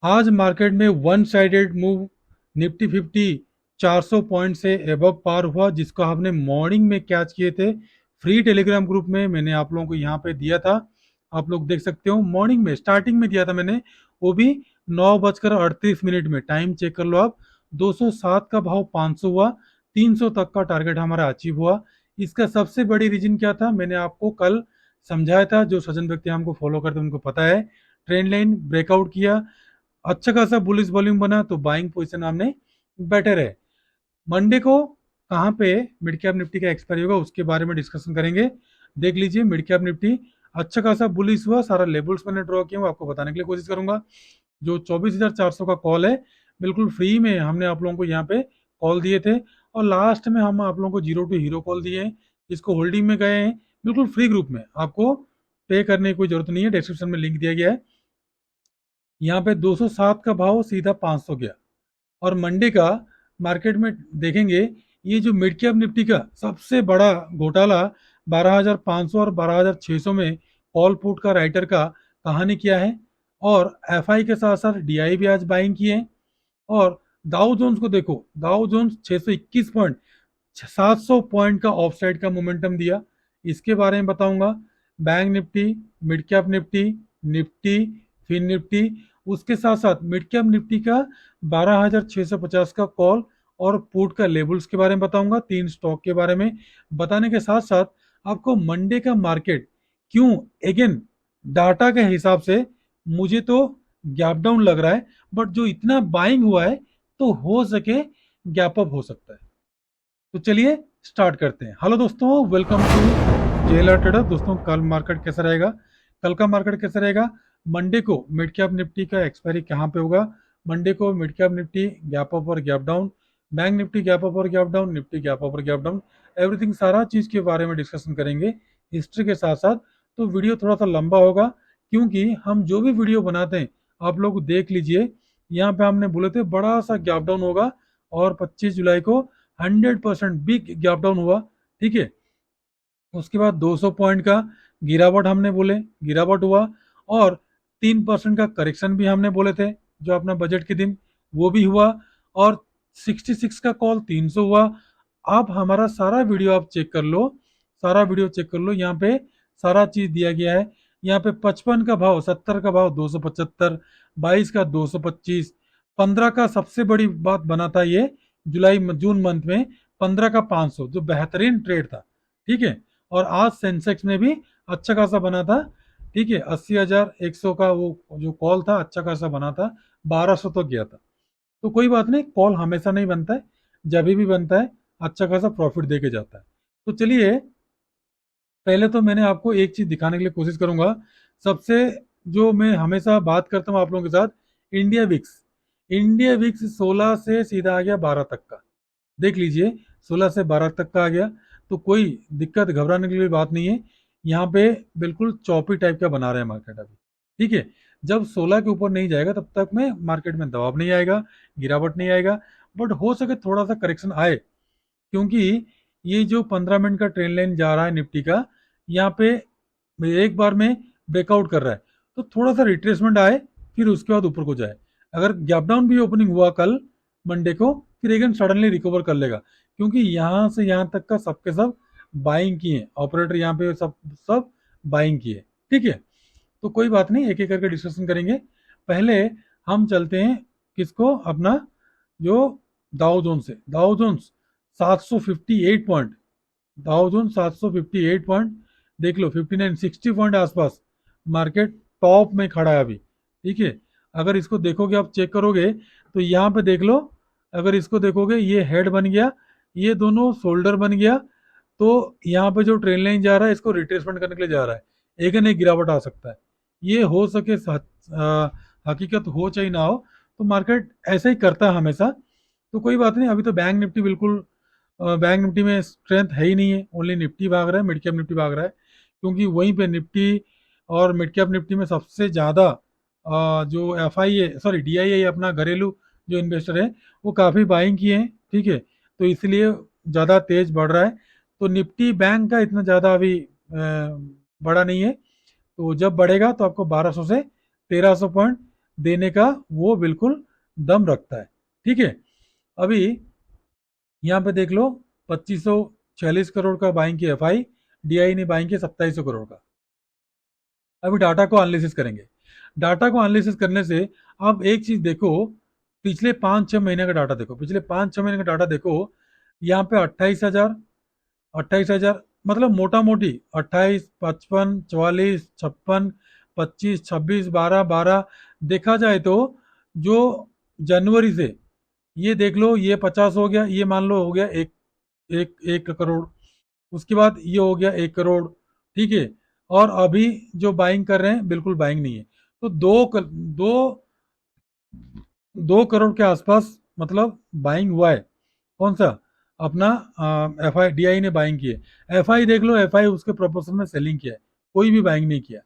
आज मार्केट में one sided move, Nifty 50 400 point से एबव पार हुआ, जिसको हमने मॉर्निंग में कैच किए थे। फ्री टेलीग्राम ग्रुप में मैंने आप लोगों को यहाँ पे दिया था। आप लोग देख सकते हो, मॉर्निंग में स्टार्टिंग में दिया था मैंने, वो भी 9:38 में। टाइम चेक कर लो आप। 207 का भाव 500 हुआ, 300 तक का टारगेट हमारा अचीव हुआ। इसका सबसे बड़ी रीजन क्या था, मैंने आपको कल समझाया था। जो सज्जन व्यक्ति हमको फॉलो करते हैं उनको पता है। ट्रेंड लाइन ब्रेकआउट किया, अच्छा खासा बुलिश वॉल्यूम बना, तो बाइंग पोजीशन हमने बेटर है। मंडे को कहाँ पे मिड कैप निफ्टी का एक्सपायरी होगा उसके बारे में डिस्कशन करेंगे। देख लीजिए, मिड कैप निफ्टी अच्छा खासा बुलिश हुआ, सारा लेवल्स मैंने ड्रॉ किया हूँ, आपको बताने के लिए कोशिश करूंगा। जो 24,400 का कॉल है, बिल्कुल फ्री में हमने आप लोगों को यहाँ पे कॉल दिए थे। और लास्ट में हम आप लोगों को जीरो टू हीरो कॉल दिए हैं, जिसको होल्डिंग में गए हैं, बिल्कुल फ्री ग्रुप में। आपको पे करने की कोई जरूरत नहीं है, डिस्क्रिप्शन में लिंक दिया गया है। यहाँ पे 207 का भाव सीधा 500 गया। और मंडे का मार्केट में देखेंगे, ये जो मिड कैप निफ्टी का सबसे बड़ा घोटाला 12,500 और 12,600 में कॉल पुट का राइटर का कहानी क्या है। और एफआई के साथ साथ डीआई भी आज बाइंग किए हैं। और दाउ जोन्स को देखो, दाउ जोन्स 621 पॉइंट, 700 पॉइंट का ऑफ साइड का मोमेंटम दिया। इसके बारे में बताऊंगा। Bank Nifty, mid cap Nifty, Nifty, fin Nifty, उसके साथ साथ मिड कैप निफ्टी का 12,650 का कॉल और पुट का लेवल्स के बारे में बताऊंगा। तीन स्टॉक के बारे में बताने के साथ साथ आपको मंडे का मार्केट क्यों अगेन डाटा के हिसाब से मुझे तो गैप डाउन लग रहा है, बट जो इतना बाइंग हुआ है तो हो सके गैप अप हो सकता है। तो चलिए स्टार्ट करते हैं। हेलो दोस्तों, वेलकम टू जेएलआर ट्रेडर। दोस्तों, कल मार्केट कैसा रहेगा, कल का मार्केट कैसा रहेगा। मंडे को मिड कैप निफ्टी का एक्सपायरी कहाँ पे होगा। मंडे को mid cap Nifty gap up और gap down, bank Nifty gap up और gap down, Nifty gap up और गैप डाउन, एवरीथिंग सारा चीज के बारे में डिस्कशन करेंगे हिस्ट्री के साथ साथ। तो वीडियो थोड़ा सा लंबा होगा, क्योंकि हम जो भी वीडियो बनाते हैं आप लोग देख लीजिए। यहाँ पे हमने बोले थे बड़ा सा गैप डाउन होगा, और 25 जुलाई को 100% बिग गैप डाउन हुआ। ठीक है। उसके बाद 200 पॉइंट का गिरावट हमने बोले, गिरावट हुआ। और 3% का करेक्शन भी हमने बोले थे, जो अपना बजट के दिन, वो भी हुआ। और 66 का कॉल 300 हुआ। आप हमारा सारा वीडियो आप चेक कर लो, सारा वीडियो चेक कर लो। यहाँ पे सारा चीज दिया गया है। यहाँ पे 55 का भाव, 70 का भाव 275, 22 का 225, 15 का सबसे बड़ी बात बना था ये जुलाई जून मंथ में, 15 का 500 जो बेहतरीन ट्रेड था। ठीक है। और आज सेंसेक्स में भी अच्छा खासा बना था। ठीक है, 80,100 का वो जो कॉल था अच्छा खासा बना था, 1200 तक गया था। तो कोई बात नहीं, कॉल हमेशा नहीं बनता है, जब भी बनता है अच्छा खासा प्रॉफिट दे के जाता है। तो चलिए, पहले तो मैंने आपको एक चीज दिखाने के लिए कोशिश करूंगा। सबसे जो मैं हमेशा बात करता हूँ आप लोगों के साथ, इंडिया विक्स। इंडिया विक्स 16 से सीधा आ गया 12 तक का। देख लीजिए, 16 से 12 तक का आ गया। तो कोई दिक्कत घबराने की बात नहीं है। यहाँ पे बिल्कुल चौपी टाइप का बना रहे हैं मार्केट अभी। ठीक है। जब 16 के ऊपर नहीं जाएगा तब तक में मार्केट में दबाव नहीं आएगा, गिरावट नहीं आएगा। बट हो सके थोड़ा सा करेक्शन आए, क्योंकि ये जो 15 मिनट का ट्रेंड लाइन जा रहा है निफ्टी का, यहाँ पे एक बार में ब्रेकआउट कर रहा है। तो थोड़ा सा रिट्रेसमेंट आए, फिर उसके बाद ऊपर को जाए। अगर गैप डाउन भी ओपनिंग हुआ कल मंडे को, फिर अगेन सडनली रिकवर कर लेगा, क्योंकि यहाँ से यहाँ तक का सबके सब बाइंग किए ऑपरेटर, यहाँ पे सब सब बाइंग किए। ठीक है। तो कोई बात नहीं, एक एक करके डिस्कशन करेंगे। पहले हम चलते हैं किसको, अपना जो दाउ जोन्स है। दाउ जोन्स 758 पॉइंट, दाउ जोन्स 758 पॉइंट। देख लो 59 60 पॉइंट आसपास मार्केट टॉप में खड़ा है अभी। ठीक है। अगर इसको देखोगे, आप चेक करोगे, तो यहाँ पे देख लो। अगर इसको देखोगे, ये हेड बन गया, ये दोनों शोल्डर बन गया। तो यहाँ पे जो ट्रेन लाइन जा रहा है, इसको रिट्रेसमेंट करने के लिए जा रहा है। एक न एक गिरावट आ सकता है। ये हो सके हकीकत हो चाहे ना हो, तो मार्केट ऐसा ही करता है हमेशा। तो कोई बात नहीं, अभी तो बैंक निफ्टी बिल्कुल, बैंक निफ्टी में स्ट्रेंथ है ही नहीं है। ओनली निफ्टी भाग रहा है, मिड कैप निफ्टी भाग रहा है, क्योंकि वहीं पे निफ्टी और मिड कैप निफ्टी में सबसे ज़्यादा जो एफ आई है, सॉरी डी आई है, अपना घरेलू जो इन्वेस्टर है, वो काफ़ी बाइंग किए हैं। ठीक है। तो इसलिए ज़्यादा तेज बढ़ रहा है। तो निफ्टी बैंक का इतना ज़्यादा अभी बड़ा नहीं है। तो जब बढ़ेगा तो आपको 1200 से 1300 पॉइंट देने का वो बिल्कुल दम रखता है। ठीक है, अभी यहाँ पे देख लो 2546 करोड़ का बाइंग की एफआई, डीआई ने बाइंग किया 2700 करोड़ का। अभी डाटा को एनालिसिस करेंगे। डाटा को एनालिसिस करने से अब एक चीज देखो, पिछले 5-6 महीने का डाटा देखो, पिछले 5-6 महीने का डाटा देखो। यहाँ पे 28,000 मतलब मोटा मोटी 28, 55, 44, 56, 25, 26, 12, 12 देखा जाए तो जो जनवरी से ये देख लो, ये 50 हो गया, ये मान लो हो गया एक एक एक करोड़, उसके बाद ये हो गया 1 करोड़। ठीक है, और अभी जो बाइंग कर रहे हैं बिल्कुल बाइंग नहीं है। तो दो 2 करोड़ के आसपास मतलब बाइंग हुआ है। कौन सा? अपना एफ आई डी आई ने बाइंग की है। एफ आई देख लो, एफ आई उसके प्रोपोर्शन में सेलिंग किया है, कोई भी बाइंग नहीं किया।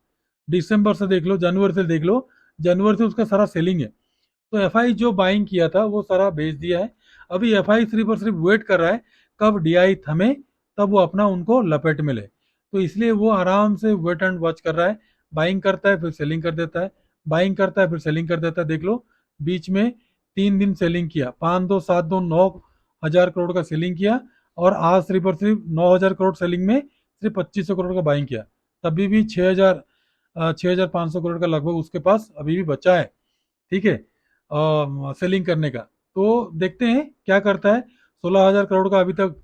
दिसंबर से देख लो, जनवरी से देख लो, जनवरी से उसका सारा सेलिंग है। तो एफ आई जो बाइंग किया था वो सारा बेच दिया है। अभी एफ आई सिर्फ और सिर्फ वेट कर रहा है कब डी आई थमे, तब वो अपना उनको लपेट में ले। तो इसलिए वो आराम से वेट एंड वॉच कर रहा है, बाइंग करता है फिर सेलिंग कर देता है, बाइंग करता है फिर सेलिंग कर देता है। देख लो, बीच में 3 दिन सेलिंग किया, 5, 2, 7, 2, 9 हजार करोड़ का सेलिंग किया, और आज सिर्फ और सिर्फ 9 हजार करोड़ सेलिंग में सिर्फ 2500 करोड़ का बाइंग किया। तभी भी 6,500 करोड़ का लगभग उसके पास अभी भी बचा है। ठीक है, सेलिंग करने का। तो देखते हैं क्या करता है। 16,000 करोड़ का अभी तक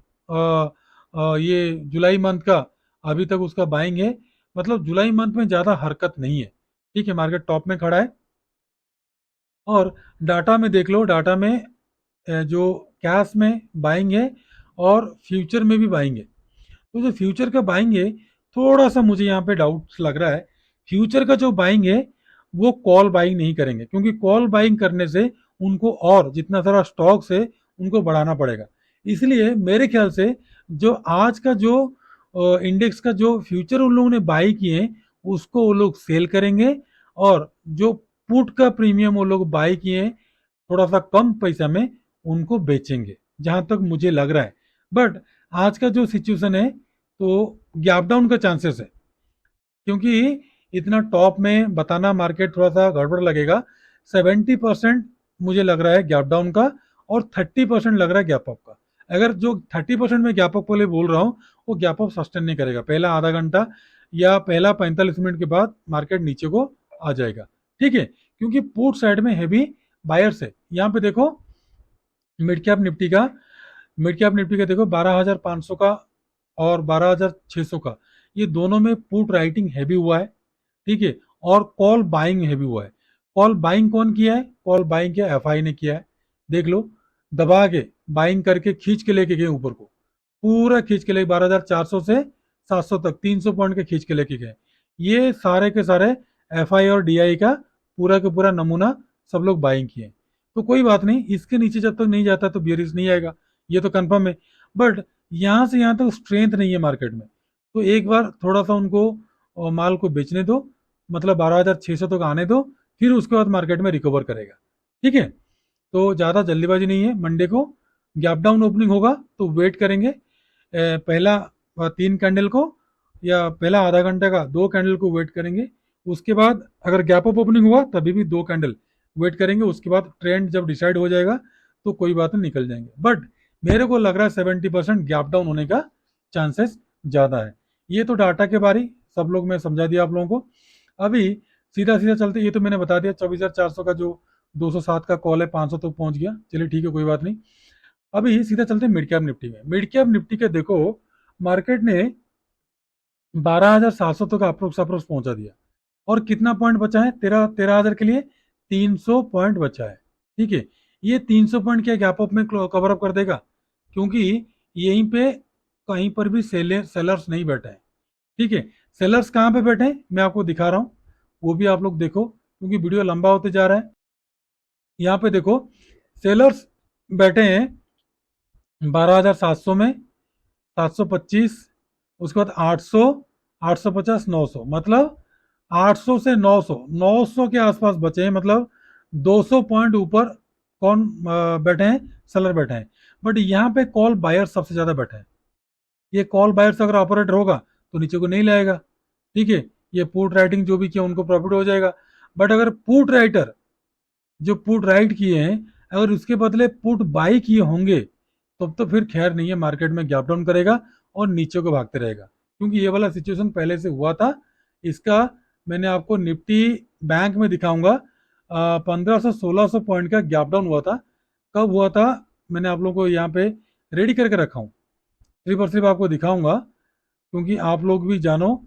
ये जुलाई मंथ का अभी तक उसका बाइंग है। मतलब जुलाई मंथ में ज़्यादा हरकत नहीं है। ठीक है, मार्केट टॉप में खड़ा है। और डाटा में देख लो, डाटा में जो कैश में बाइंग है और फ्यूचर में भी बाइंग है। तो जो फ्यूचर का बाइंग है, थोड़ा सा मुझे यहाँ पे डाउट लग रहा है। फ्यूचर का जो बाइंग है वो कॉल बाइंग नहीं करेंगे, क्योंकि कॉल बाइंग करने से उनको और जितना सारा स्टॉक्स है उनको बढ़ाना पड़ेगा। इसलिए मेरे ख्याल से जो आज का जो इंडेक्स का जो फ्यूचर उन लोगों ने बाई किए हैं उसको वो लोग सेल करेंगे, और जो पुट का प्रीमियम वो लोग बाई किए हैं थोड़ा सा कम पैसा में उनको बेचेंगे, जहां तक मुझे लग रहा है। बट आज का जो सिचुएशन है तो गैप डाउन का चांसेस है, क्योंकि इतना टॉप में बताना मार्केट थोड़ा सा गड़बड़ लगेगा। 70% मुझे लग रहा है गैप डाउन का, और 30% लग रहा है गैप अप का। अगर जो 30% में गैप अप वाले बोल रहा हूँ वो गैप अप सस्टेन नहीं करेगा, पहला आधा घंटा या पहला 45 मिनट के बाद मार्केट नीचे को आ जाएगा। ठीक है, क्योंकि पुट साइड में हैवी बायर्स है। यहाँ पे देखो मिड कैप निफ्टी का, मिड कैप निफ्टी का देखो 12,500 का और 12,600 का, ये दोनों में पुट राइटिंग हैवी हुआ है। ठीक है, और कॉल बाइंग हैवी हुआ है। कॉल बाइंग कौन किया है? कॉल बाइंग किया एफआई ने किया है। देख लो, दबा के बाइंग करके खींच के लेके गए ऊपर को, पूरा खींच के ले 12,400 से 700 तक 300 पॉइंट के खींच के लेके गए। ये सारे के सारे एफआई और डीआई का पूरा का पूरा नमूना सब लोग बाइंग किए। तो कोई बात नहीं, इसके नीचे जब तक नहीं जाता तो बियरिश नहीं आएगा, ये तो कंफर्म है। बट यहाँ से यहाँ तक स्ट्रेंथ नहीं है मार्केट में, तो एक बार थोड़ा सा उनको माल को बेचने दो, मतलब 12,600 तक आने दो, फिर उसके बाद मार्केट में रिकवर करेगा। ठीक है, तो ज़्यादा जल्दीबाजी नहीं है। मंडे को गैप डाउन ओपनिंग होगा तो वेट करेंगे। पहला 3 कैंडल को या पहला आधा घंटे का 2 कैंडल को वेट करेंगे। उसके बाद अगर गैप अप ओपनिंग हुआ तभी भी 2 कैंडल वेट करेंगे। उसके बाद ट्रेंड जब डिसाइड हो जाएगा तो कोई बात नहीं, निकल जाएंगे। बट मेरे को लग रहा है 70% गैप डाउन होने का चांसेस ज़्यादा है। ये तो डाटा के बारे सब लोग मैं समझा दिया आप लोगों को। अभी सीधा सीधा चलते, ये तो मैंने बता दिया 24,400 का जो 207 का कॉल है 500 तक पहुंच गया, चलिए ठीक है कोई बात नहीं। अभी सीधा चलते हैं मिड कैप निफ्टी में। मिड कैप निफ्टी के देखो, मार्केट ने 12,700 तक अप्रोक्स अप्रोक्स पहुंचा दिया, और कितना पॉइंट बचा है? 13,000 के लिए 300 पॉइंट बचा है। ठीक है, ये 300 पॉइंट क्या गैप अप में कवर अप कर देगा? क्योंकि यहीं पे कहीं पर भी सेलर्स नहीं बैठे हैं। ठीक है, सेलर्स कहाँ पे बैठे हैं मैं आपको दिखा रहा हूँ, वो भी आप लोग देखो, क्योंकि वीडियो लंबा होते जा रहा है। यहाँ पे देखो, सेलर्स बैठे हैं 12,700 में, 725, उसके बाद 800, 850, 900, मतलब 800 से 900, 900 के आसपास बचे हैं। मतलब 200 पॉइंट ऊपर कौन बैठे हैं? सेलर बैठे हैं। बट यहाँ पे कॉल बायर सबसे ज्यादा बैठे हैं। ये कॉल बायर्स अगर ऑपरेटर होगा तो नीचे को नहीं लाएगा। ठीक है, ये पुट राइटिंग जो भी किया उनको प्रॉफिट हो जाएगा। बट अगर पुट राइटर जो पुट राइट किए हैं, अगर उसके बदले पुट बाई किए होंगे तब तो फिर खैर नहीं है, मार्केट में गैप डाउन करेगा और नीचे को भागते रहेगा, क्योंकि ये वाला सिचुएशन पहले से हुआ था। इसका मैंने आपको निफ्टी बैंक में दिखाऊंगा, 1500 1600 पॉइंट का गैप डाउन हुआ था। कब हुआ था, मैंने आप लोगों को यहाँ पे रेडी करके रखा हूँ, सिर्फ और सिर्फ आपको दिखाऊंगा क्योंकि आप लोग भी जानो।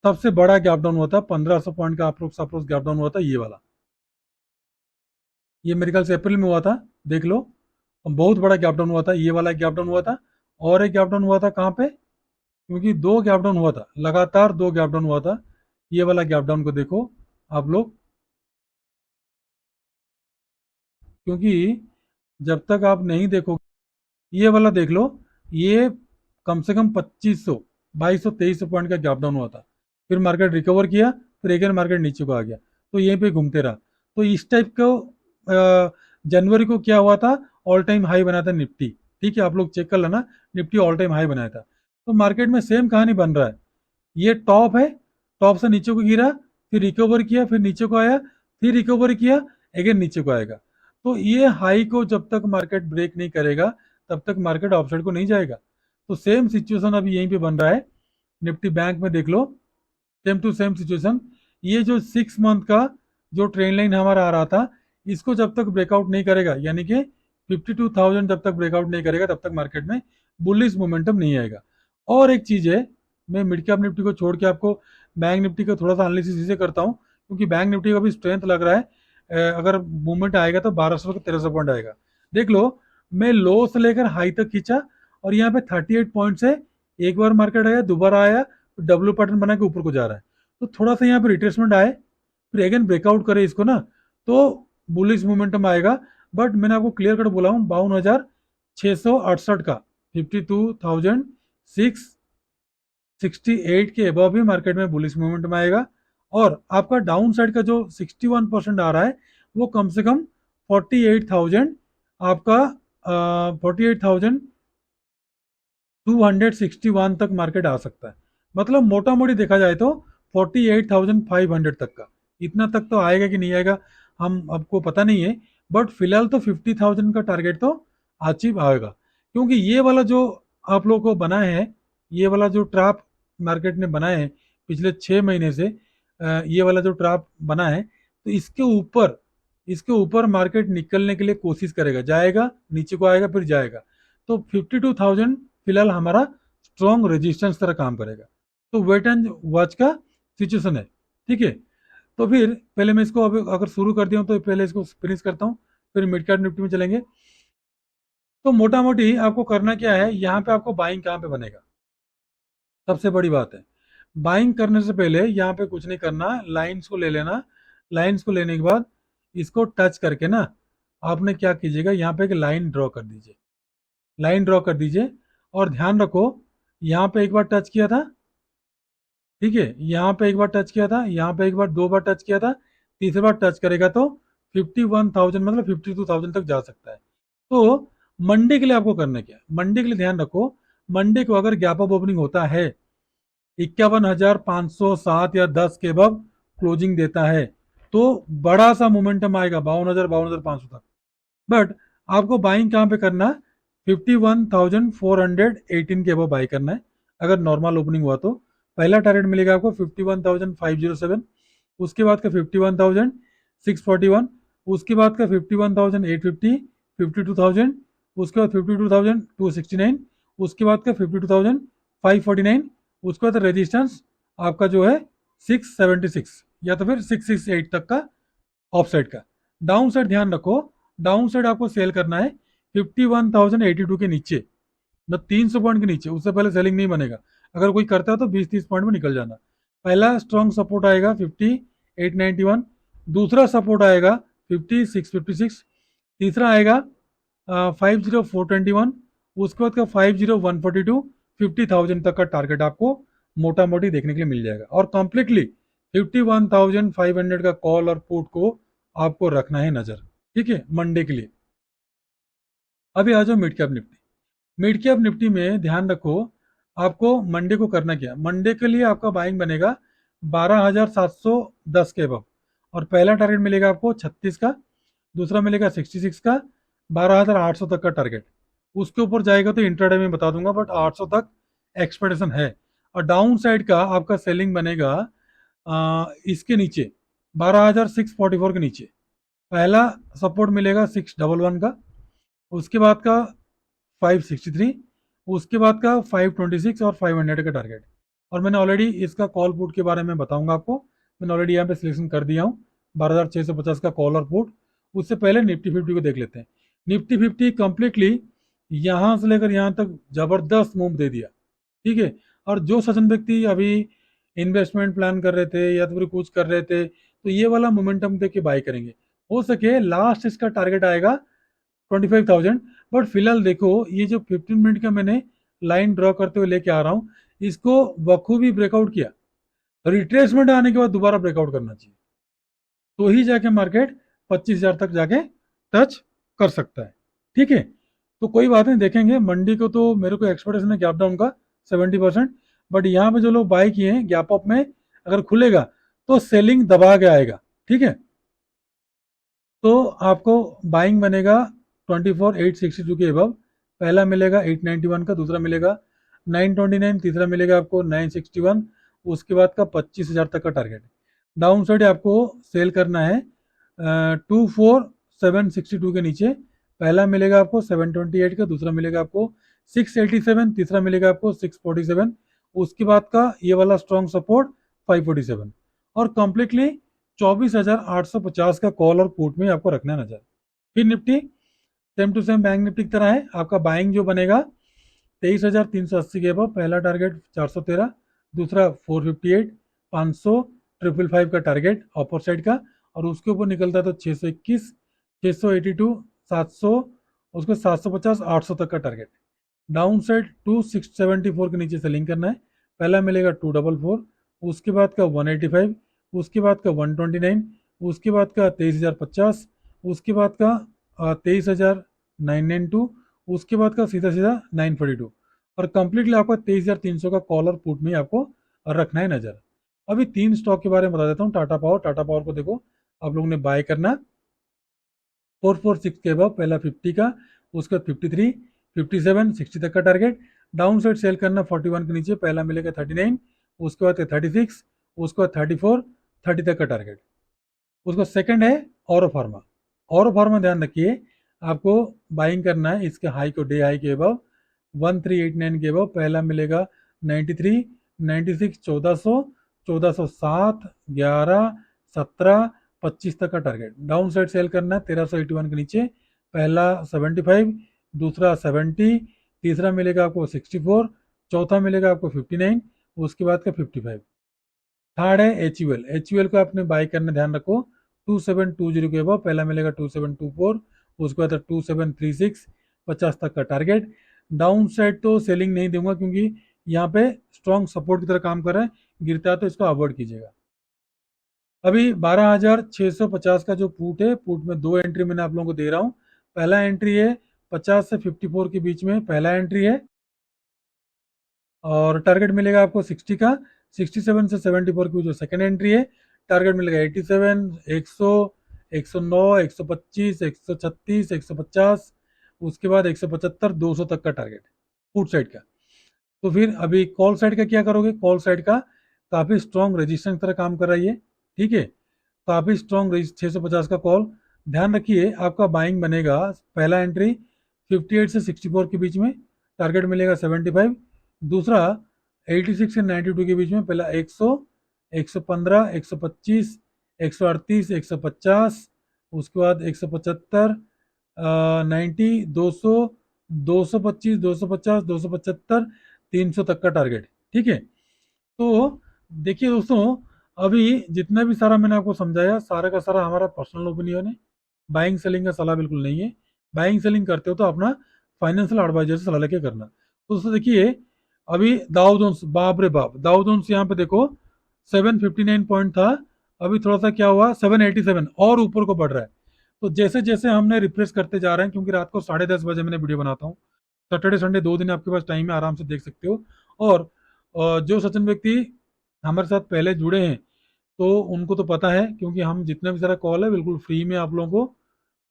सबसे बड़ा गैप डाउन हुआ था 1500 पॉइंट का, अप्रोक्स गैप डाउन हुआ था ये वाला। ये मेरे ख्याल से अप्रैल में हुआ था, देख लो। बहुत बड़ा गैप डाउन हुआ था, ये वाला गैप डाउन हुआ था। और एक गैप डाउन हुआ था कहाँ पे, क्योंकि दो गैप डाउन हुआ था, लगातार दो गैप डाउन हुआ था। ये वाला गैप डाउन को देखो आप लोग, क्योंकि जब तक आप नहीं देखो, ये वाला देख लो। ये कम से कम 2500 2200 2300 पॉइंट का गैप डाउन हुआ था। फिर मार्केट रिकवर किया, फिर अगेन मार्केट नीचे को आ गया, तो यहीं पे घूमते रहा। तो इस टाइप को जनवरी को क्या हुआ था, ऑल टाइम हाई बना था निफ्टी। ठीक है, आप लोग चेक कर लेना, निफ्टी ऑल टाइम हाई बनाया था। तो मार्केट में सेम कहानी बन रहा है। ये टॉप है, टॉप से नीचे को गिरा, फिर रिकवर किया, फिर नीचे को आया, फिर रिकवर किया, अगेन नीचे को आएगा। तो ये हाई को जब तक मार्केट ब्रेक नहीं करेगा तब तक मार्केट ऑफसाइड को नहीं जाएगा। तो सेम सिचुएशन अभी यहीं पे बन रहा है। निफ्टी बैंक में देख लो, सेम टू सेम सिचुएशन। ये जो 6 मंथ का जो ट्रेंड लाइन हमारा आ रहा था, इसको जब तक ब्रेकआउट नहीं करेगा, यानी कि 52,000 जब तक ब्रेकआउट नहीं करेगा तब तक मार्केट में बुलिश मोमेंटम नहीं आएगा। और एक चीज है, मैं मिड कैप निफ्टी को छोड़ के आपको बैंक निफ्टी का थोड़ा सा एनालिसिस इसे करता हूँ, क्योंकि बैंक निफ्टी का भी स्ट्रेंथ लग रहा है। अगर मूवमेंट आएगा तो 1200 का 1300 पॉइंट आएगा। देख लो, मैं लो से लेकर हाई तक खींचा, और यहाँ पे 38 पॉइंट से एक बार मार्केट आया, दोबारा आया, डब्ल्यू पैटर्न बना के ऊपर को जा रहा है। तो थोड़ा सा यहाँ पे रिट्रेसमेंट आए, फिर अगेन ब्रेकआउट करे इसको ना, तो बुलिश मोमेंटम आएगा। बट मैंने आपको क्लियर कट बोला हूँ, 52,668 का 52,668 के अबव भी मार्केट में बुलिश मोमेंटम आएगा। और आपका डाउन साइड का जो 61% आ रहा है, वो कम से कम 48,000 आपका 48,261 तक मार्केट आ सकता है। मतलब मोटा मोटी देखा जाए तो 48,500 तक का, इतना तक तो आएगा कि नहीं आएगा हम आपको पता नहीं है। बट फिलहाल तो 50,000 का टारगेट तो अचीव आएगा, क्योंकि ये वाला जो आप लोगों को बना है, ये वाला जो ट्रैप मार्केट ने बनाए है पिछले 6 महीने से, ये वाला जो ट्रैप बना है, तो इसके ऊपर मार्केट निकलने के लिए कोशिश करेगा, जाएगा नीचे को, आएगा फिर जाएगा। तो 52,000 फिलहाल हमारा स्ट्रॉन्ग रेजिस्टेंस तरह काम करेगा। तो वेट एंड वॉच का सिचुएशन है। ठीक है, तो फिर पहले मैं इसको अगर शुरू कर दिया हूं तो पहले इसको फिनिश करता हूं, फिर मिड कैप निफ्टी में चलेंगे। तो मोटा मोटी आपको करना क्या है, यहाँ पे आपको बाइंग कहाँ पे बनेगा, सबसे बड़ी बात है। बाइंग करने से पहले यहाँ पे कुछ नहीं करना, लाइंस को ले लेना। लाइंस को लेने के बाद इसको टच करके ना, आपने क्या कीजिएगा, यहाँ पे एक लाइन ड्रॉ कर दीजिए। लाइन ड्रॉ कर दीजिए, और ध्यान रखो, यहाँ पे एक बार टच किया था, ठीक है, यहाँ पे एक बार टच किया था, यहाँ पे एक बार, दो बार टच किया था, तीसरी बार टच करेगा तो 51,000 मतलब 52,000 तक जा सकता है। तो मंडे के लिए आपको करना क्या है, मंडे के लिए ध्यान रखो, मंडे को अगर गैप अप ओपनिंग होता है 51,507 या 10 के अब क्लोजिंग देता है, तो बड़ा सा मोमेंटम आएगा 52,000 52,500 तक। बट आपको बाइंग कहाँ पे करना है, 51,418 के अब बाई करना है। अगर नॉर्मल ओपनिंग हुआ तो पहला टारगेट मिलेगा आपको 51,507, उसके बाद का 51,641, उसके बाद का 51,850, 52,000, उसके बाद 52,269, उसके बाद का 52,549, उसके बाद रेजिस्टेंस आपका जो है 676 या तो फिर 668 तक का ऑफ साइड का। डाउन साइड ध्यान रखो, डाउन साइड आपको सेल करना है 51,082 के नीचे, मतलब 300 पॉइंट के नीचे, उससे पहले सेलिंग नहीं बनेगा। अगर कोई करता है तो 20-30 पॉइंट में निकल जाना। पहला स्ट्रॉन्ग सपोर्ट आएगा 50,891, दूसरा सपोर्ट आएगा 50,656, तीसरा आएगा 50,421, उसके बाद का 50,142, 50,000 तक का टारगेट आपको मोटा मोटी देखने के लिए मिल जाएगा। और कंप्लीटली 51,500 का कॉल और पुट को आपको रखना है नजर। ठीक है, मंडे के लिए। अभी आ जाओ mid cap Nifty. Mid cap Nifty में ध्यान रखो, आपको मंडे को करना क्या, मंडे के लिए आपका बाइंग बनेगा 12,710 के अब। और पहला टारगेट मिलेगा आपको 36 का, दूसरा मिलेगा 66 का, 12,800 तक का टारगेट। उसके ऊपर जाएगा तो इंट्राडे में बता दूंगा, बट 800 तक एक्सपेक्टेशन है। और डाउन साइड का आपका सेलिंग बनेगा इसके नीचे 12,644 के नीचे। पहला सपोर्ट मिलेगा 611 का, उसके बाद का 563, उसके बाद का 526 और 500 का टारगेट। और मैंने ऑलरेडी इसका कॉल पुट के बारे में बताऊंगा आपको, मैंने ऑलरेडी यहाँ पे सिलेक्शन कर दिया हूँ 12,650 का कॉल और पुट। उससे पहले निफ्टी 50 को देख लेते हैं। निफ्टी 50 कंप्लीटली यहाँ से लेकर यहाँ तक जबरदस्त मूव दे दिया, ठीक है। और जो सज्जन व्यक्ति अभी इन्वेस्टमेंट प्लान कर रहे थे या तो फिर कुछ कर रहे थे, तो ये वाला मोमेंटम देख के बाय करेंगे। हो सके लास्ट इसका टारगेट आएगा 25,000। बट फिलहाल देखो ये जो 15 मिनट का मैंने लाइन ड्रॉ करते हुए लेके आ रहा हूँ, इसको बखूबी ब्रेकआउट किया। रिट्रेसमेंट आने के बाद दोबारा ब्रेकआउट करना चाहिए, तो ही जाके मार्केट 25,000 तक जाके टच कर सकता है, ठीक है। तो कोई बात नहीं, देखेंगे। मंडी को तो मेरे को एक्सपेक्टेशन है गैप डाउन का 70%। बट यहाँ पे जो लोग बाय किए हैं गैप अप में, अगर खुलेगा तो सेलिंग दबा के आएगा, ठीक है। तो आपको बाइंग बनेगा 24,862 के अबव। पहला मिलेगा 891 का, दूसरा मिलेगा 929, तीसरा मिलेगा आपको 961। उसके बाद का 25,000 तक का टारगेट। डाउन साइड आपको सेल करना है 24,762 के नीचे। पहला मिलेगा आपको 728 का, दूसरा मिलेगा आपको 687, तीसरा मिलेगा आपको 647। उसके बाद का ये वाला स्ट्रॉन्ग सपोर्ट 547। और कंप्लीटली 24,850 का कॉल और पुट में आपको रखना है नजर। फिर Nifty same to same bank Nifty की तरह है। आपका बाइंग जो बनेगा 23,380 के अब पहला टारगेट 413, दूसरा 458, 500, 555 का टारगेट अपर साइड का। और उसके ऊपर निकलता है तो 621, 682, 700, उसको 750, 800 तक का टारगेट। डाउन साइड 2674 के नीचे सेलिंग करना है। पहला मिलेगा 244, उसके बाद का 185, उसके बाद का 129, उसके बाद का 23,050, उसके बाद का 23,992, उसके बाद का सीधा सीधा 942। और कंप्लीटली आपका 23,300 का कॉल और पुट में आपको रखना है नजर। अभी तीन स्टॉक के बारे में बता देता हूँ। टाटा पावर, टाटा पावर को देखो आप लोगों ने बाय करना 446 के बाद, पहला 50 का, उसके बाद 53, 57, 60 तक का टारगेट। डाउन साइड सेल करना 41 के नीचे, पहला मिलेगा 39, उसके बाद 36, उसके बाद 34, 30 तक का टारगेट। उसका सेकंड है और फार्मा। और फार्मा ध्यान रखिए, आपको बाइंग करना है इसके हाई को, डे हाई के अबव 1389 के अबव। पहला मिलेगा 93, 96, 1400, 1407, 11, 17, 25 तक का टारगेट। डाउन साइड सेल करना है 1381 के नीचे, पहला 75, दूसरा 70, तीसरा मिलेगा आपको 64, चौथा मिलेगा आपको 59, उसके बाद का 55। थर्ड है एचयूएल। एचयूएल को आपने बाय करना, ध्यान रखो 2720 के बाद, पहला मिलेगा 2724, उसके बाद 2736, 50 तक का टारगेट। डाउन साइड तो सेलिंग नहीं दूंगा क्योंकि यहाँ पे स्ट्रॉन्ग सपोर्ट की तरह काम कर रहा है, गिरता है तो इसको अवॉइड कीजिएगा। अभी 12,650 का जो पुट है, पुट में दो एंट्री मैंने आप लोगों को दे रहा हूँ। पहला एंट्री है 50 से 54 के बीच में, पहला एंट्री है। और टारगेट मिलेगा आपको 60 का। 67 से 74 की जो सेकंड एंट्री है, टारगेट मिलेगा 87, 100, 109, 125, 136, 150, उसके बाद 175, 200 तक का टारगेट पुट साइड का। तो फिर अभी कॉल साइड का क्या करोगे? कॉल साइड का काफी स्ट्रॉन्ग रेजिस्टेंस तरह काम कर रही है, ठीक है। काफी स्ट्रॉन्ग 650 का कॉल। ध्यान रखिए आपका बाइंग बनेगा, पहला एंट्री 58 से 64 के बीच में, टारगेट मिलेगा 75। दूसरा 86 से 92 के बीच में, पहला 100, 115, 125, 138, 150, उसके बाद 175, 90, 200, 225, 250, 275, 300 तक का टारगेट, ठीक है। तो देखिए दोस्तों, अभी जितना भी सारा मैंने आपको समझाया, सारा का सारा हमारा पर्सनल ओपिनियन है। बाइंग सेलिंग का सलाह बिल्कुल नहीं है। बाइंग सेलिंग करते हो तो अपना फाइनेंशियल एडवाइजर से सलाह लेके करना। तो दोस्तों देखिए, अभी दाउ जोन्स, बाप रे बाप, दाउ जोन्स यहाँ पे देखो 759 पॉइंट था, अभी थोड़ा सा क्या हुआ 787 और ऊपर को बढ़ रहा है। तो जैसे जैसे हमने रिफ्रेश करते जा रहे हैं, क्योंकि रात को 10:30 बजे मैंने वीडियो बनाता हूँ, सैटरडे संडे 2 दिन आपके पास टाइम है, आराम से देख सकते हो। और जो सचिन व्यक्ति हमारे साथ पहले जुड़े हैं, तो उनको तो पता है, क्योंकि हम जितना भी सारा कॉल है बिल्कुल फ्री में आप लोगों को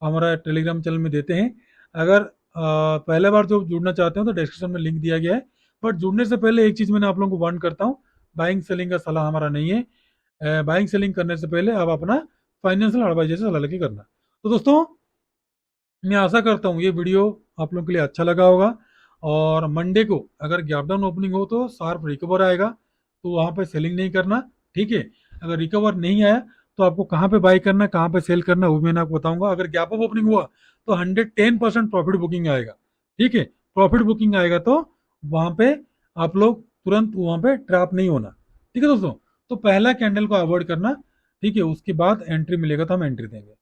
हमारा टेलीग्राम चैनल में देते हैं। अगर पहले बार जो जुड़ना चाहते हो तो डिस्क्रिप्शन में लिंक दिया गया है। बट जुड़ने से पहले एक चीज़ मैंने आप लोगों को वार्न करता हूँ, बाइंग सेलिंग का सलाह हमारा नहीं है। बाइंग सेलिंग करने से पहले आप अपना फाइनेंशियल एडवाइजर से सलाह लेके करना। तो दोस्तों, मैं आशा करता हूँ ये वीडियो आप लोगों के लिए अच्छा लगा होगा। और मंडे को अगर गैप डाउन ओपनिंग हो तो शार्प रिकवर आएगा, तो वहाँ पे सेलिंग नहीं करना। ठीक है, अगर रिकवर नहीं आया तो आपको कहाँ पे बाई करना है, कहाँ पे सेल करना है, वो मैंने आपको बताऊंगा। अगर गैप अप ओपनिंग हुआ तो 110% प्रॉफिट बुकिंग आएगा। ठीक है, प्रॉफिट बुकिंग आएगा तो वहाँ पे आप लोग तुरंत वहाँ पे ट्रैप नहीं होना। ठीक है दोस्तों, तो पहला कैंडल को अवॉइड करना। ठीक है, उसके बाद एंट्री मिलेगा तो हम एंट्री देंगे।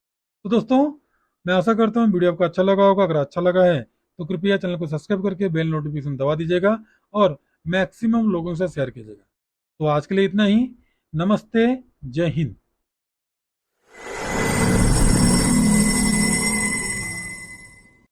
तो दोस्तों, मैं आशा करता हूँ वीडियो आपको अच्छा लगा होगा। अगर अच्छा लगा है तो कृपया चैनल को सब्सक्राइब करके बेल नोटिफिकेशन दबा दीजिएगा और मैक्सिमम लोगों से शेयर कीजिएगा। तो आज के लिए इतना ही। नमस्ते, जय हिंद।